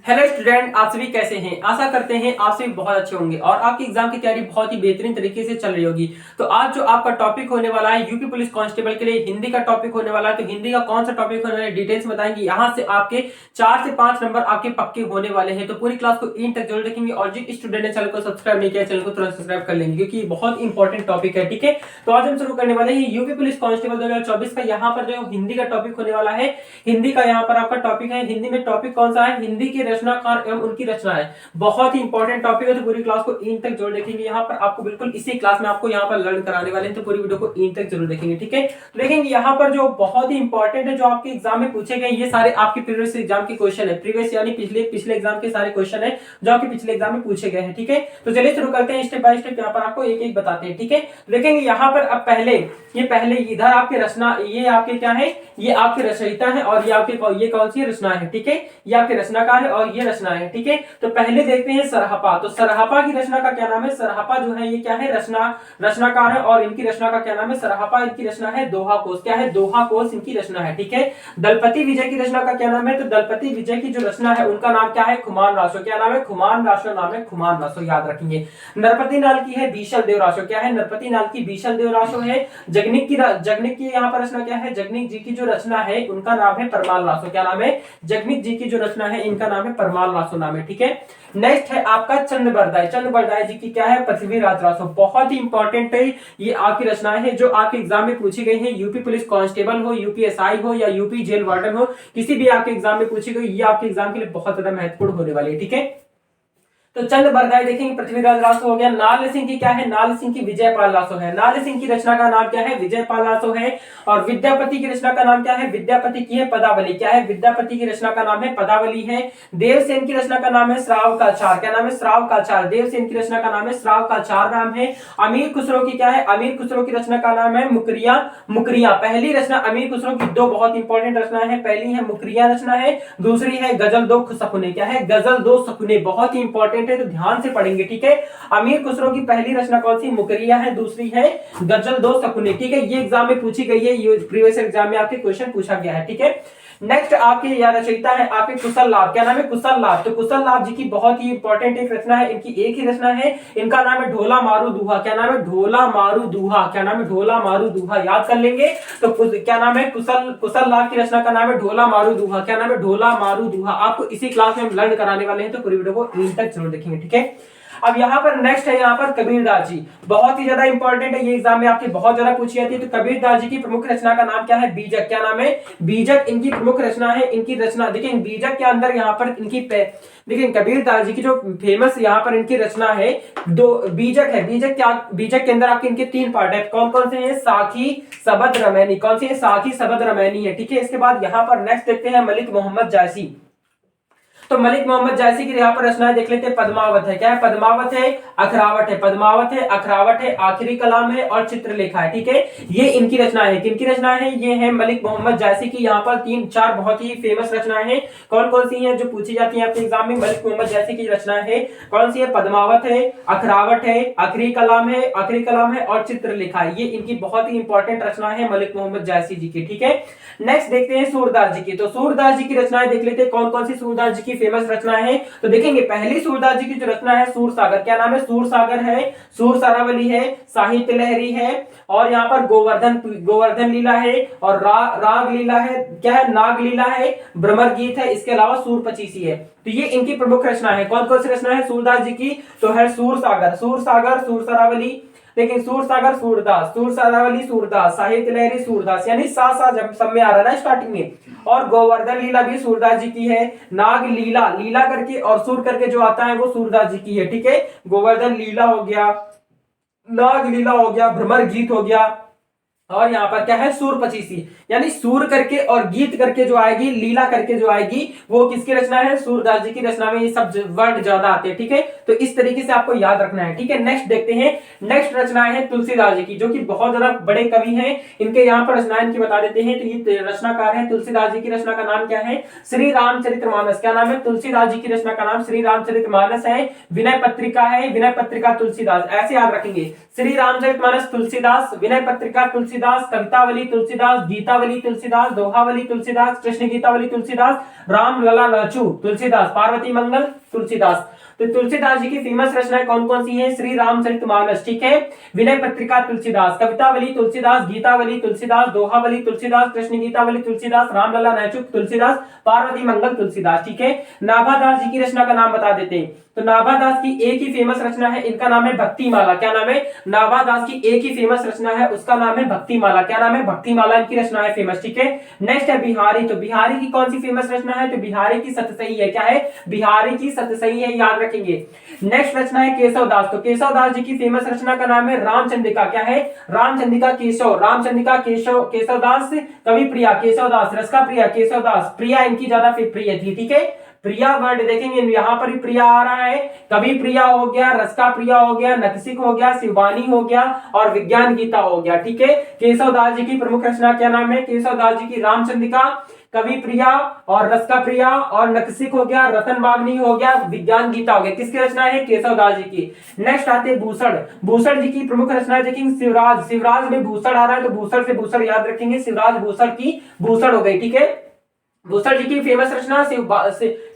Hello student, आप सभी कैसे हैं। आशा करते हैं आप सभी बहुत अच्छे होंगे और आपकी एग्जाम की तैयारी बहुत ही बेहतरीन तरीके से चल रही होगी। तो आज जो आपका टॉपिक होने वाला है यूपी पुलिस कांस्टेबल के लिए हिंदी का टॉपिक होने वाला है। तो हिंदी का कौन सा टॉपिक होने वाला है डिटेल्स बताएंगे। यहाँ से आपके 4 से 5 नंबर आपके पक्के होने वाले हैं। तो पूरी क्लास को इन तक जरूर देखेंगे और जिन स्टूडेंट ने चैनल को सब्सक्राइब नहीं किया चैनल को तुरंत सब्सक्राइब कर लेंगे क्योंकि बहुत इंपॉर्टेंट टॉपिक है। ठीक है, तो आज हम शुरू करने वाले हैं यूपी पुलिस कांस्टेबल 2024 का। यहाँ पर जो हिंदी का टॉपिक होने वाला है, हिंदी का यहाँ पर आपका टॉपिक है। हिंदी में टॉपिक कौन सा है, हिंदी के रचनाकार एवं उनकी रचना है। बहुत ही इंपॉर्टेंट टॉपिक है, तो पूरी क्लास को इन तक जरूर देखेंगे। यहाँ पर आपको बिल्कुल इसी क्लास में आपको यहाँ पर लर्न कराने वाले हैं, तो पूरी वीडियो को इन तक जरूर देखेंगे। ठीक है, तो देखेंगे यहाँ पर जो बहुत ही इंपॉर्टेंट है, जो आपके एग्जाम में पूछे गए, ये सारे आपके प्रीवियस एग्जाम के क्वेश्चन है। प्रीवियस यानी पिछले एग्जाम के सारे क्वेश्चन है जो आपके पिछले एग्जाम में पूछे गए हैं। ठीक है, तो चलिए शुरू करते हैं, स्टेप बाय स्टेप यहाँ पर आपको एक एक बताते हैं। ठीक है, देखेंगे यहाँ पर अब पहले इधर आपके रचना, ये आपके क्या है, ये आपके रचयिता है और ये आपके ये कौन सी रचना है। ठीक है, ये आपके रचनाकार है और ये रचना है। ठीक है, तो पहले देखते हैं सरहपा। तो सरहपा की रचना का क्या नाम है, सरहपा जो है ये क्या है, रचनाकार है और इनकी रचना का क्या नाम है, सरहपा। इनकी रचना है दोहा कोश। क्या है, दोहा कोश इनकी रचना है। ठीक है, दलपति विजय की रचना का क्या नाम है, तो दलपति विजय की जो रचना है उनका नाम क्या है, खुमान रासो। क्या नाम है, खुमान रासो नाम है, खुमान रासो याद रखेंगे। नरपति नाल की है बीशल देव रासो। क्या है, नरपति नाल की बीशल देव रासो है। जगनिक की यहाँ पर रचना क्या है, जगनिक जी की जो रचना है उनका नाम है परमाल रासो। क्या नाम है, जगनिक जी की जो रचना है इनका नाम है परमाल रासो नाम है। ठीक है, नेक्स्ट है आपका चंद्रबरदाई। चंद्रबरदाई जी की क्या है, पृथ्वीराज रासो। बहुत ही इंपॉर्टेंट है, ये आपकी रचनाएं है जो आपके एग्जाम में पूछी गई है। यूपी पुलिस कांस्टेबल हो, यूपीएसआई हो या यूपी जेल वार्डन हो, किसी भी आपके एग्जाम में पूछी गई, ये आपके एग्जाम के लिए बहुत ज्यादा महत्वपूर्ण होने वाली है। ठीक है, तो चंद बरदाई देखेंगे, पृथ्वीराज रासो हो गया। नाल सिंह की क्या है, नाल सिंह की विजयपाल रासो है। नाल सिंह की रचना का नाम क्या है, विजयपाल रासो है। और विद्यापति की रचना का नाम क्या है, विद्यापति की है पदावली। क्या है, विद्यापति की रचना का नाम है पदावली है। देवसेन की रचना का नाम है श्राव का चार। क्या नाम है, श्राव का चार। देवसेन की रचना का नाम है श्राव का चार नाम है। अमीर खुसरो की क्या है, अमीर खुसरो की रचना का नाम है मुकरिया। मुकरिया पहली रचना अमीर खुसरो की, दो बहुत इंपॉर्टेंट रचना है। पहली है मुकरिया रचना है, दूसरी है गजल दो सकुने। क्या है, गजल दो सकुने, बहुत ही इंपॉर्टेंट है, तो ध्यान से पढ़ेंगे। ठीक है, अमीर खुसरो की पहली रचना कौन सी, मुकरिया है, दूसरी है गजल दो सकुने। ठीक है, ये एग्जाम में पूछी गई है, ये प्रीवियस एग्जाम में आपके क्वेश्चन पूछा गया है। ठीक है, नेक्स्ट आपके यह रचयिता है आपके कुशल लाभ। क्या नाम है, कुशल लाभ। तो कुशल लाभ जी की बहुत ही इंपॉर्टेंट एक रचना है, इनकी एक ही रचना है, इनका नाम है ढोला मारू दूहा। क्या नाम है, ढोला मारू दूहा। क्या नाम है, ढोला मारू दूहा याद कर लेंगे। तो क्या नाम है, कुशल लाभ की रचना का नाम है ढोला मारू दूहा। क्या नाम है, ढोला मारू दूहा। आपको इसी क्लास में हम लर्न कराने वाले हैं, तो पूरी वीडियो को एंड तक जरूर देखेंगे। ठीक है, अब यहाँ पर नेक्स्ट है यहाँ पर कबीरदास जी, बहुत ही ज्यादा इंपॉर्टेंट है, ये एग्जाम में आपके बहुत ज्यादा पूछी जाती है। तो कबीरदास जी की प्रमुख रचना का नाम क्या है, बीजक। क्या नाम है, बीजक इनकी प्रमुख रचना है। इनकी रचना देखिए, बीजक के अंदर यहाँ पर इनकी देखिए कबीरदास जी की जो फेमस यहाँ पर इनकी रचना है, दो बीजक है। बीजक के अंदर आपके इनके 3 पार्ट है। कौन कौन से हैं, साखी सबद रमैनी। कौन सी है, साखी सबद रमैनी है। ठीक है, इसके बाद यहाँ पर नेक्स्ट देखते हैं मलिक मोहम्मद जायसी। तो मलिक मोहम्मद जायसी की यहाँ पर रचनाएं देख लेते हैं। पद्मावत है। क्या है, पद्मावत है, अखरावट है। पद्मावत है, अखरावट है, आखिरी कलाम है और चित्रलेखा है। ठीक है, ये इनकी रचनाएं है। किनकी रचनाएं है, ये है मलिक मोहम्मद जायसी की। यहाँ पर 3-4 बहुत ही फेमस रचनाएं हैं। कौन कौन सी हैं जो पूछी जाती है आपके एग्जाम में, मलिक मोहम्मद जायसी की रचनाएं है। कौन सी है, पद्मावत है, अखरावट है, आखिरी कलाम है और चित्रलेखा है। ये इनकी बहुत ही इंपॉर्टेंट रचना है मलिक मोहम्मद जायसी जी की। ठीक है, नेक्स्ट देखते हैं सूरदास जी की। तो सूरदास जी की रचनाएं देख लेते हैं, कौन कौन सी सूरदास जी की फेमस रचनाएं हैं। तो देखेंगे पहली सूरदास जी की जो रचना है सूर सागर। क्या नाम है, सूर सागर है, सूर सारावली है, साहित्य लहरी है और यहाँ पर गोवर्धन लीला है और राग लीला है। क्या है, नाग लीला है, भ्रमर गीत है, इसके अलावा सूर पचीसी है। तो ये इनकी प्रमुख रचना है। कौन कौन सी रचना है सूरदास जी की, तो है सूर सागर, सूर सारावली, लेकिन सूर सागर सूरदास, सूर सारावली सूरदास, साहित्य लहरी सूरदास, यानी सा जब सब में आ रहा है स्टार्टिंग में। और गोवर्धन लीला भी सूरदास जी की है। नाग लीला, लीला करके और सूर करके जो आता है वो सूरदास जी की है। ठीक है, गोवर्धन लीला हो गया, नाग लीला हो गया, भ्रमर गीत हो गया और यहाँ पर क्या है, सूर पचीसी, यानी सूर करके और गीत करके जो आएगी, लीला करके जो आएगी, वो किसकी रचना है, सूरदास जी की रचना में ये सब वर्ड ज्यादा आते हैं। ठीक है, तो इस तरीके से आपको याद रखना है। ठीक है, नेक्स्ट देखते हैं, नेक्स्ट रचनाएं हैं तुलसीदास जी की, जो कि बहुत ज्यादा बड़े कवि हैं। इनके यहाँ पर रचनाएं इनकी बता देते हैं। तो ये रचनाकार है तुलसीदास जी की रचना का नाम क्या है, श्री रामचरितमानस। क्या नाम है, तुलसीदास जी की रचना का नाम श्री रामचरितमानस है। विनय पत्रिका है, विनय पत्रिका तुलसीदास, ऐसे याद रखेंगे। श्री रामचरितमानस तुलसीदास, विनय पत्रिका तुलसीदास, कवितावली तुलसीदास, गीतावली गीतावली तुलसीदास, दोहावली तुलसीदास, कृष्ण गीतावली तुलसीदास, राम लला लाचू तुलसीदास, पार्वती मंगल तुलसीदास। तो तुलसीदास जी की फेमस रचनाएं कौन कौन सी हैं? श्री रामचरितमानस, ठीक है, विनय पत्रिका तुलसीदास, कवितावली तुलसीदास, गीतावली तुलसीदास, दोहावली तुलसीदास, कृष्ण गीतावली तुलसीदास, रामलला नाचुक तुलसीदास, पार्वती मंगल तुलसीदास, ठीक है। नाभादास जी की रचना का नाम बता देते हैं। तो नाभादास की एक ही फेमस रचना है, इनका नाम है भक्तिमाला। क्या नाम है? नाभादास की एक ही फेमस रचना है, उसका नाम है भक्तिमाला। क्या नाम है? भक्तिमाला इनकी रचना है फेमस, ठीक है। नेक्स्ट है बिहारी। तो बिहारी की कौन सी फेमस रचना है? तो बिहारी की सतसई है। क्या है? बिहारी की सतसई है, याद रखेंगे। नेक्स्ट रचना है केशवदास। तो केशवदास जी की फेमस रचना का नाम है रामचंद्रिका। क्या है? रामचंद्रिका केशव, रामचंद्रिका केशव, केशवदास, कवि प्रिया केशवदास, रसका प्रिया केशवदास, प्रिया इनकी ज्यादा प्रिय थी, ठीक है। प्रिया वर्ड देखेंगे यहां पर भी प्रिया आ रहा है, कवि प्रिया हो गया, रसका प्रिया हो गया, नखसिक हो गया, शिवानी हो गया और विज्ञान गीता हो गया, ठीक है। केशवदास जी की प्रमुख रचना क्या नाम है? केशवदास जी की रामचंद्रिका, कवि प्रिया और रसका प्रिया और नखसिक हो गया, रतन बागनी हो गया, विज्ञान गीता हो गया। किसकी रचना है? केशवदास जी की। नेक्स्ट आते भूषण। भूषण जी की प्रमुख रचना देखेंगे शिवराज, शिवराज में भूषण आ रहा है तो भूषण से भूषण याद रखेंगे, शिवराज भूषण की भूषण हो गई, ठीक है। भूषण जी की फेमस रचना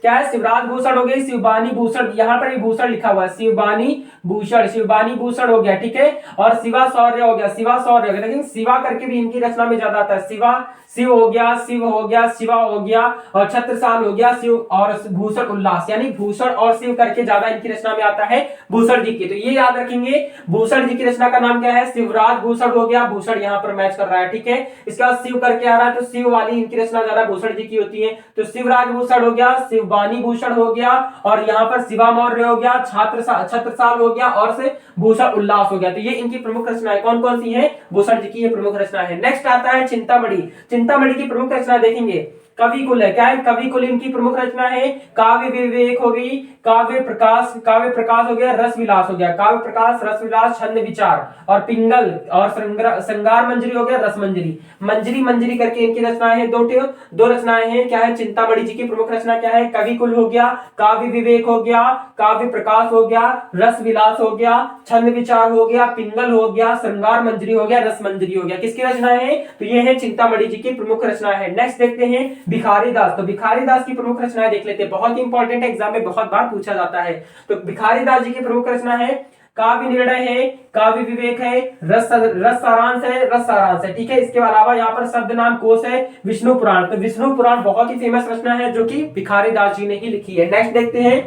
क्या है? शिवराज भूषण हो गई, शिवबानी भूषण, यहाँ पर भी भूषण लिखा हुआ है, शिवबानी भूषण, शिवबानी भूषण हो गया, ठीक है। और शिवा शौर्य हो गया, शिवा शौर्य हो गया, लेकिन शिवा करके भी इनकी रचना में ज्यादा आता है। शिवा, शिव हो गया, शिव हो गया, शिवा हो गया और छत्रसाल हो गया, शिव और भूषण उल्लास, यानी भूषण और शिव करके ज्यादा इनकी रचना में आता है भूषण जी की। तो ये याद रखेंगे, भूषण जी की रचना का नाम क्या है? शिवराज भूषण हो गया, भूषण यहाँ पर मैच कर रहा है, ठीक है। इसके बाद शिव करके आ रहा है तो शिव वाली इनकी रचना ज्यादा भूषण जी की होती है। तो शिवराज भूषण हो गया, शिवबानी भूषण हो गया और यहाँ पर शिवा मौर्य हो गया, छत्रसाल हो गया और से भूषण उल्लास हो गया। तो ये इनकी प्रमुख रचनाएं कौन कौन सी हैं? भूषण जी की ये प्रमुख रचना है। नेक्स्ट आता है चिंतामणि। चिंतामणि की प्रमुख रचना देखेंगे, कवि कुल है। क्या है? कवि कुल इनकी प्रमुख रचना है। काव्य विवेक हो गई, काव्य प्रकाश हो गया, रस विलास हो गया, काव्य प्रकाश, रस विलास, छंद विचार और पिंगल और श्रृंगार मंजरी हो गया, रस मंजरी, मंजरी मंजरी करके इनकी रचनाएं हैं। दो रचनाएं हैं। क्या है? चिंतामणि जी की प्रमुख रचना क्या है? कवि कुल हो गया, काव्य विवेक हो गया, काव्य प्रकाश हो गया, रस विलास हो गया, छंद विचार हो गया, पिंगल हो गया, श्रृंगार मंजरी हो गया, रस मंजरी हो गया। किसकी रचना है? तो ये है चिंतामणि जी की प्रमुख रचना है। नेक्स्ट देखते हैं भिखारी दास। तो भिखारी दास की प्रमुख रचनाएं देख लेते हैं, बहुत ही इंपॉर्टेंट है, एग्जाम में बहुत बार पूछा जाता है। तो भिखारी दास जी की प्रमुख रचना है काव्य निर्णय है, काव्य विवेक है, रस सारांश है, रस सारांश है, ठीक है। इसके अलावा यहाँ पर शब्द नाम कोश है, विष्णु पुराण। तो विष्णु पुराण बहुत ही फेमस रचना है जो कि भिखारी दास जी ने ही लिखी है। नेक्स्ट देखते हैं,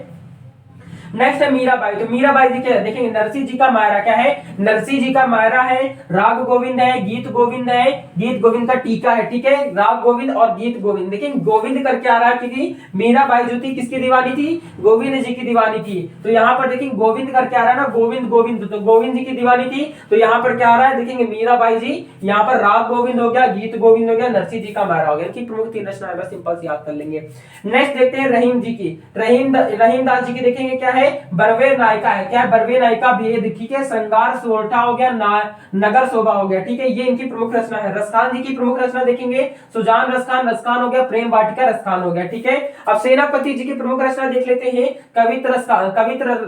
नेक्स्ट है मीराबाई। तो मीराबाई जी क्या देखेंगे? नरसिंह जी का मायरा। क्या है? नरसिंह जी का मायरा है, राग गोविंद है, गीत गोविंद है, गीत गोविंद का टीका है, ठीक है। राग गोविंद और गीत गोविंद, देखिए गोविंद करके आ रहा है क्योंकि मीराबाई जो थी किसकी दीवानी थी? गोविंद जी की दीवानी थी। तो यहाँ पर देखिए गोविंद करके आ रहा है ना, गोविंद गोविंद, तो गोविंद जी की दीवानी थी। तो यहाँ पर क्या आ रहा है? देखेंगे मीराबाई जी, यहाँ पर राग गोविंद हो गया, गीत गोविंद हो गया, नरसिंह जी का मायरा हो गया। इनकी प्रमुख तीन रचना है, बस सिंपल से याद कर लेंगे। नेक्स्ट देखते हैं रहीम जी की। रहीम दास जी की देखेंगे क्या है? बरवे नायिका है। क्या है? बरवे नायिका भेद, ठीक है। श्रृंगार सोरठा हो गया, नगर शोभा हो गया, ठीक है। ये इनकी प्रमुख रचना है। रसखान जी की प्रमुख रचना देखेंगे, सुजान रसखान, रसखान हो गया, प्रेम वाटिका रसखान हो गया, ठीक है। अब सेनापति जी की प्रमुख रचना देख लेते हैं, कवित्र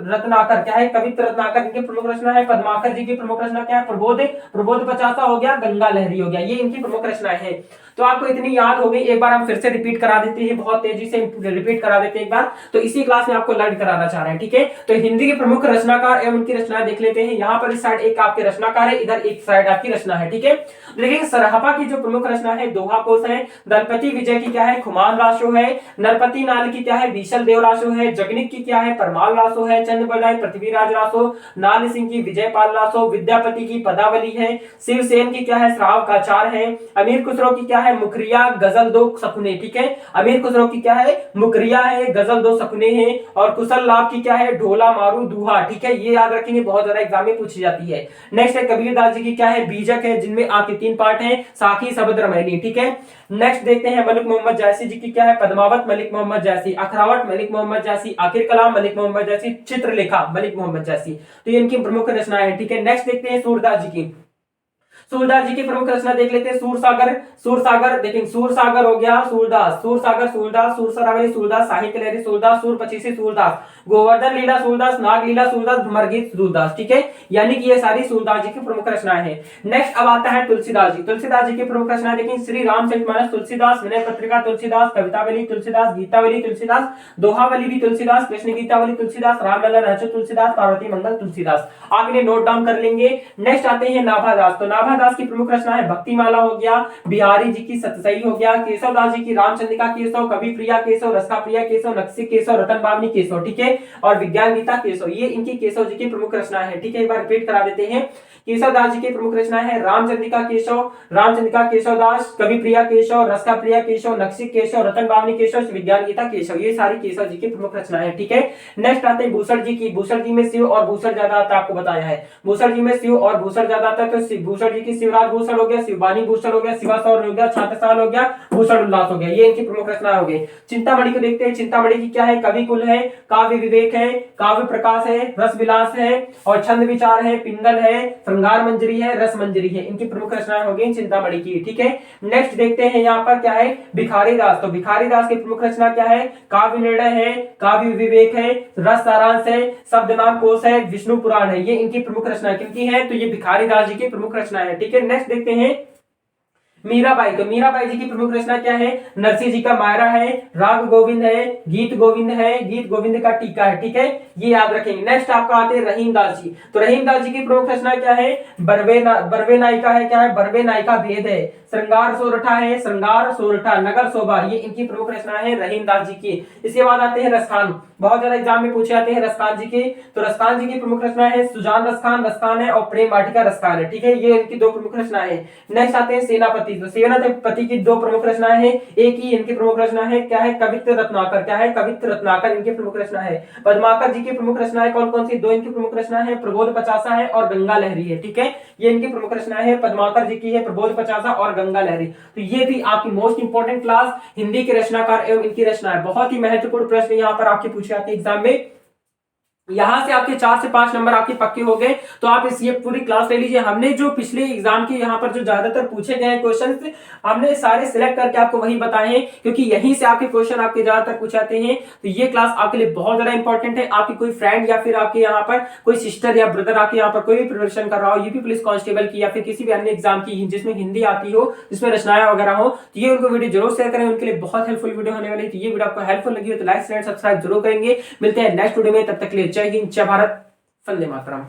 रत्नाकर। क्या है? कवित्र रत्नाकर इनकी प्रमुख रचना है। पद्माकर जी की प्रमुख रचना क्या है? प्रबोध पचासा हो गया, गंगा लहरी हो गया। ये इनकी प्रमुख रचना है। तो आपको इतनी याद हो गई, एक बार हम फिर से रिपीट करा देते हैं, बहुत तेजी से रिपीट करा देते हैं एक बार। तो इसी क्लास में आपको लर्न कराना चाह रहे हैं, ठीक है। तो हिंदी के प्रमुख रचनाकार एवं उनकी रचना देख लेते हैं। यहाँ पर इस साइड एक आपके रचनाकार है, इधर एक साइड आपकी रचना है, ठीक है। देखिए सरहपा की जो प्रमुख रचना है दोहा कोश है। दलपति विजय की क्या है? खुमान राशो है। नरपति नाल की क्या है? बीशल देव राशो है। जगनिक की क्या है? परमाल राशो है। चंद बजाय पृथ्वीराज राशो। नाल सिंह की विजयपाल राशो। विद्यापति की पदावली है। शिवसेन की क्या है? श्राव का चार है। अमीर खुसरो की क्या है? मुखरिया गजल दो सपने, ठीक है। अमीर खुसरो की क्या है? मुखरिया है, गजल दो सपने हैं। और कुशल लाभ की क्या है? ढोला मारू दुहा, ठीक है। ये याद रखेंगे, बहुत ज्यादा एग्जाम में पूछी जाती है। नेक्स्ट है कबीरदास जी की क्या है? बीजक है, जिनमें आपके 3 पार्ट हैं, साखी शबद रमैनी, ठीक है। नेक्स्ट देखते हैं मलिक मोहम्मद जैसी जी की क्या है? पद्मावत मलिक मोहम्मद जैसी, अखरावट मलिक मोहम्मद जैसी, आखिर कलाम मलिक मोहम्मद जैसी, चित्रलेखा मलिक मोहम्मद जैसी। तो ये इनकी प्रमुख रचना है, ठीक है। नेक्स्ट देखते हैं सूरदास जी की। सूरदास जी की प्रमुख रचना देख लेते हैं। सूरसागर देखेंगे, सूरसागर हो गया सूरदास, सूरसागर सूरदास, सूरसरावली सूरदास, साहित्य लहरी सूरदास, सूर 25 सूरदास, गोवर्धन लीला सूरदास, नाग लीला सूरदास, भ्रमर गीत सूरदास। ठीक है, यानी कि ये सारी सूरदास जी की प्रमुख रचनाएं हैं। नेक्स्ट अब आता है तुलसीदास जी। तुलसीदास जी की प्रमुख रचनाएं देखिए, श्री रामचरितमानस तुलसीदास, विनय पत्रिका तुलसीदास, कवितावली तुलसीदास, गीतावली तुलसीदास, दोहावली भी तुलसीदास, कृष्ण गीतावली तुलसीदास, रामलला रहस्य तुलसीदास, पार्वती मंगल तुलसीदास। आप इन्हें नोट डाउन कर लेंगे। नेक्स्ट आते हैं नाभादास। तो नाभादास की प्रमुख रचना है भक्तिमाला हो गया, बिहारी जी की सतसई हो गया, केशवदास जी की रामचंद्रिका केशव, कवि प्रिया केशव, रसका प्रिया केशव, नक्सी केशव, रतन बावनी केशव। ठीक है, और विज्ञान गीता केशव, ये इनकी केशव जी की प्रमुख रचना है। ठीक है, एक बार रिपीट करा देते हैं। केशवदास जी की प्रमुख रचना है रामचंद्रिका केशव, रामचंद्रिका केशवदास, कवि प्रिया केशव, रसका प्रिया केशव, नक्सी केशव, रतन बावनी केशव, विज्ञान गीता केशव, ये सारी केशव जी की प्रमुख रचना है। ठीक है, नेक्स्ट आते हैं भूषण जी की। भूषण जी में शिव और भूषण ज्यादा आता है, आपको बताया है। भूषण जी में शिव और भूषण ज्यादा आता है, तो भूषण जी की शिवराज भूषण हो गया, शिववाणी भूषण हो गया, शिवासौर हो गया, छात्रसाल हो गया, भूषण उल्लास हो गया, ये इनकी प्रमुख रचना हो गई। चिंतामणि को देखते हैं। चिंतामणि की क्या है, कवि कुल है, काव्य विवेक है, काव्य प्रकाश है, रस विलास है, और छंद विचार है, पिंगल है, श्रृंगार मंजरी है, रस मंजरी है, इनकी प्रमुख रचनाएं हो गई चिंतामणि की। ठीक है, नेक्स्ट देखते हैं यहाँ पर क्या है, भिखारी दास। तो भिखारी दास की प्रमुख रचना क्या है, काव्य निर्णय है, काव्य विवेक है, रस सारांश है, शब्द नाम कोश है, विष्णु पुराण है, ये इनकी प्रमुख रचना क्योंकि है, तो ये भिखारी दास जी की प्रमुख रचना है। ठीक है, नेक्स्ट देखते हैं मीराबाई। तो मीराबाई जी की प्रमुख रचना क्या है, नरसिंह जी का मायरा है, राग गोविंद है, गीत गोविंद है, गीत गोविंद का टीका है। ठीक है, ये याद रखेंगे। नेक्स्ट आपका आते हैं रहीमदास जी। तो रहीमदास जी की प्रमुख रचना क्या है, बरवे नायिका है, क्या है, बरवे नायिका भेद है, श्रृंगार सोरठा है, श्रृंगार सोरठा, नगर शोभा, ये इनकी प्रमुख रचना है रहीमदास जी की। इसके बाद आते हैं रसखान। बहुत ज्यादा एग्जाम में पूछे जाते हैं रसखान जी के। तो रसखान जी की प्रमुख रचना है सुजान रसखान, रसखान है, और प्रेम वाटिका रसखान है। ठीक है, ये इनकी दो प्रमुख रचना है। नेक्स्ट आते हैं सेनापति। तो सेनापति की दो प्रमुख रचनाएं हैं, एक ही इनकी प्रमुख रचना है, क्या है, कवित्र रत्नाकर, क्या है, कवित्र रत्नाकर इनकी प्रमुख रचना है। पद्माकर जी की प्रमुख रचना है कौन कौन सी, दो इनकी प्रमुख रचना है, प्रबोध पचासा है और गंगा लहरी है। ठीक है, ये इनकी प्रमुख रचना है, पद्माकर जी की है, प्रबोध पचासा और गंगा लहरी। तो ये थी आपकी मोस्ट इंपोर्टेंट क्लास, हिंदी के रचनाकार एवं इनकी रचनाएं। बहुत ही महत्वपूर्ण प्रश्न यहाँ पर आपके पूछे जाते हैं एग्जाम में। यहां से आपके 4 से 5 नंबर आपके पक्के हो गए। तो आप इस ये पूरी क्लास ले लीजिए। हमने जो पिछले एग्जाम के यहाँ पर जो ज्यादातर पूछे गए क्वेश्चंस हमने सारे सिलेक्ट करके आपको वही बताए हैं, क्योंकि यहीं से आपके क्वेश्चन आपके ज्यादातर पूछे जाते हैं। तो ये क्लास आपके लिए बहुत ज्यादा इंपॉर्टेंट है। आपकी कोई फ्रेंड या फिर आपके यहाँ पर कोई सिस्टर या ब्रदर आपके यहाँ पर कोई भी प्रिपरेशन कर रहा हो यूपी पुलिस कांस्टेबल की या फिर किसी भी अन्य एग्जाम की जिसमें हिंदी आती हो, जिसमें रचनाएं वगैरह हो, तो ये उनको वीडियो जरूर शेयर करें, उनके लिए बहुत हेल्पफुल वीडियो होने वाली है। तो ये वीडियो आपको हेल्पफुल लगी हो तो लाइक शेयर सब्सक्राइब जरूर करेंगे। मिलते हैं नेक्स्ट वीडियो में, तब तक के लिए जय हिंद, जय भारत, वंदे मातरम।